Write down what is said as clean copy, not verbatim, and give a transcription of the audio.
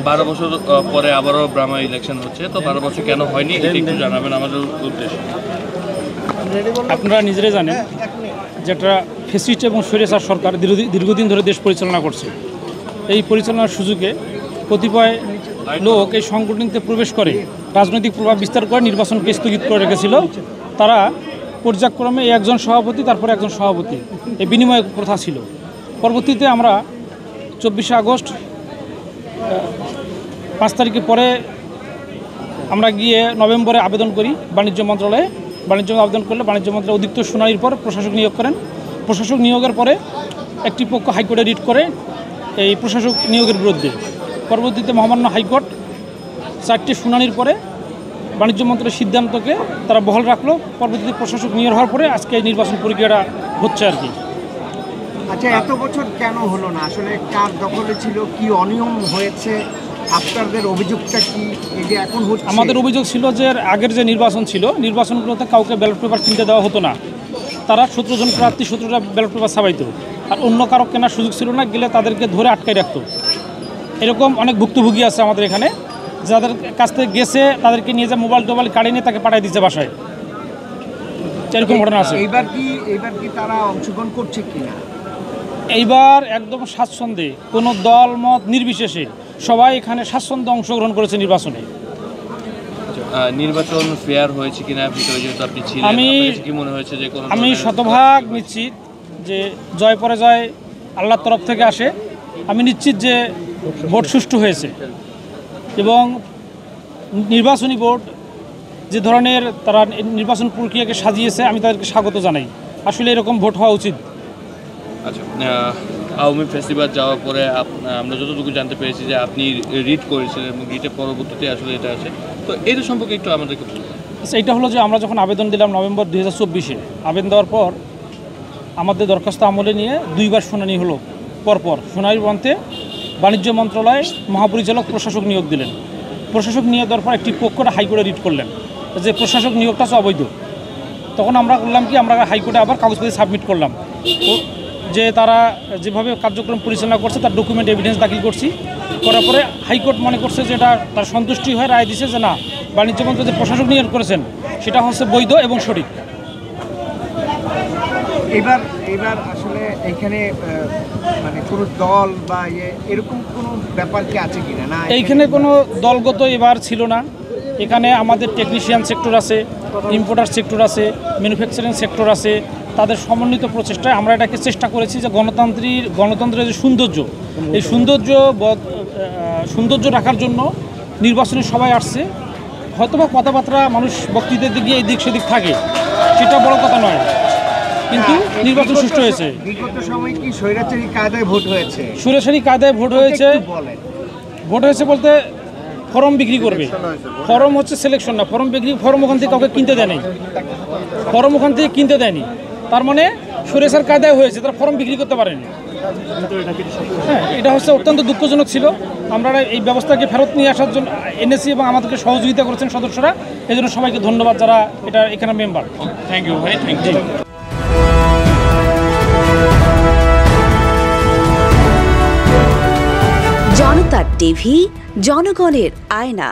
12 বছর পরে আবারও ব্রাহ্মা ইলেকশন হচ্ছে, তো 12 বছর কেন হয়নি এটা একটু জানাবেন আমাদের উদ্দেশ্যে। আপনারা নিজেরাই জানেন যেটা ফ্যাসিস্ট এবং স্বৈরাচার সরকার দীর্ঘদিন ধরে দেশ পরিচালনা করছে। এই পরিচালনার সুযোগে কতিপয় লোক এই সংগঠনকে প্রবেশ করে রাজনৈতিক প্রভাব বিস্তার করে নির্বাচনকে স্থগিত করে রেখেছিল। তারা পর্যায়ক্রমে একজন সভাপতি তারপরে একজন সভাপতি এই বিনিময় প্রথা ছিল। পরবর্তীতে আমরা 24শে আগস্ট 5 তারিখে পরে আমরা গিয়ে নভেম্বরে আবেদন করি বাণিজ্য মন্ত্রণালয়ে। বাণিজ্য আবেদন করলে বাণিজ্য মন্ত্রণালয় অধিকতর শুনানির পর প্রশাসক নিয়োগ করেন। প্রশাসক নিয়োগের পরে একটি পক্ষ হাইকোর্টে রিট করে এই প্রশাসক নিয়োগের বিরুদ্ধে। পরবর্তীতে মহামান্য হাইকোর্ট 4টি শুনানির পরে বাণিজ্য মন্ত্রণালয়ের সিদ্ধান্তকে তারা বহাল রাখলো। পরবর্তীতে প্রশাসক নিয়োগ হওয়ার পরে আজকে এই নির্বাচন প্রক্রিয়াটা হচ্ছে আর কি। আচ্ছা, এত বছর কেন হলো না? আসলে কার দখলে ছিল, কি অনিয়ম হয়েছে, আপনাদের অভিযোগটা কি? এই যে এখন হচ্ছে, আমাদের অভিযোগ ছিল যে আগের যে নির্বাচন ছিল নির্বাচনগুলোতে কাউকে ব্যালট পেপার কিনতে দেওয়া হতো না। তারা 17 জন প্রার্থী 17টা ব্যালট পেপার ছাপাইতো, আর অন্য কারো কেনার সুযোগ ছিল না, গেলে তাদেরকে ধরে আটকাই রাখতো। এরকম অনেক ভুক্তভোগী আছে আমাদের এখানে, যাদের কাছ থেকে গেছে তাদেরকে নিয়ে যে মোবাইল টোবাইল কাড়িয়ে নিয়ে তাকে পাঠিয়ে দিচ্ছে বাসায়। এরকম ঘটনা আছে। এইবার কি তারা অংশগ্রহণ করছে কিনা? এইবার একদম স্বাচ্ছন্দ্যে কোনো দল মত নির্বিশেষে সবাই এখানে স্বাচ্ছন্দ্যে অংশগ্রহণ করেছে নির্বাচনে। নির্বাচন ফেয়ার হয়েছে কিনা ভিতরে যেহেতু আপনি ছিলেন, কি মনে হয়েছে যে আমি শতভাগ নিশ্চিত যে জয় পরাজয় আল্লাহর তরফ থেকে আসে। আমি নিশ্চিত যে ভোট সুষ্ঠু হয়েছে এবং নির্বাচনী বোর্ড যে ধরনের তারা নির্বাচন প্রক্রিয়াকে সাজিয়েছে আমি তাদেরকে স্বাগত জানাই। আসলে এরকম ভোট হওয়া উচিত। আচ্ছা, আওয়ামী ফেস্টিভ্যাল যাওয়ার পরে আমরা যতটুকু জানতে পেরেছি যে আপনি রিট করেছিলেন এবং রিটের পরবর্তীতে আসলে এটা আছে, তো এটা সম্পর্কে একটু আমাদেরকে বলুন। আচ্ছা, এটা হলো যে আমরা যখন আবেদন দিলাম নভেম্বর 2024-এ, আবেদন দেওয়ার পর আমাদের দরখাস্ত আমলে নিয়ে 2বার শুনানি হলো। পরপর শুনানির অন্তে বাণিজ্য মন্ত্রণালয় মহাপরিচালক প্রশাসক নিয়োগ দিলেন। প্রশাসক নিয়োগ দেওয়ার পর একটি পক্ষটা হাইকোর্টে রিট করলেন যে প্রশাসক নিয়োগটা অবৈধ। তখন আমরা করলাম কি, আমরা হাইকোর্টে আবার কাগজপত্র সাবমিট করলাম যে তারা যেভাবে কার্যক্রম পরিচালনা করছে তার ডকুমেন্ট এভিডেন্স দাখিল করছি। করার পরে হাইকোর্ট মনে করছে যে এটা তার সন্তুষ্টি হয়ে রায় দিছে যে না, বাণিজ্য মন্ত্রী যে প্রশাসক নিয়োগ করেছেন সেটা হচ্ছে বৈধ এবং সঠিক। এবার আসলে এখানে মানে কোনো দল বা এরকম কোনো ব্যাপার কি আছে কিনা? না, এইখানে কোনো দলগত এবার ছিল না। এখানে আমাদের টেকনিশিয়ান সেক্টর আছে, ইম্পোর্টার সেক্টর আছে, ম্যানুফ্যাকচারিং সেক্টর আছে। তাদের সমন্বিত প্রচেষ্টায় আমরা এটাকে চেষ্টা করেছি যে গণতন্ত্রের যে সৌন্দর্য, এই সৌন্দর্য রাখার জন্য নির্বাচনে সবাই আসছে। হয়তোবা কথাবার্তা মানুষ বক্তৃতাতে গিয়ে এদিক সেদিক থাকে, সেটা বড় কথা নয়, কিন্তু নির্বাচন সুষ্ঠু হয়েছে। বিগত সময় কি স্বৈরাচারী কায়দায় ভোট হয়েছে? স্বৈরাচারী কায়দায় ভোট হয়েছে। ভোট হয়েছে বলতে ফর্ম বিক্রি করবে। ফর্ম হচ্ছে সিলেকশন না, ফর্ম বিক্রি। ফর্ম ওখান থেকে কাউকে কিনতে দেয়নি, ফর্ম ওখান থেকে কিনতে দেয়নি। তার মানে স্বৈরাচার কায়দায় হয়েছে, তারা ফর্ম বিক্রি করতে পারেনি। হ্যাঁ, এটা হচ্ছে অত্যন্ত দুঃখজনক ছিল। আমরা এই ব্যবস্থাকে ফেরত নিয়ে আসার জন্য এনেছি এবং আমাদেরকে সহযোগিতা করেছেন সদস্যরা। এই জন্য সবাইকে ধন্যবাদ যারা এটা এখানে মেম্বার। থ্যাংক ইউ ভাই, থ্যাংক ইউ। জনতা টিভি, জনগণের আয়না।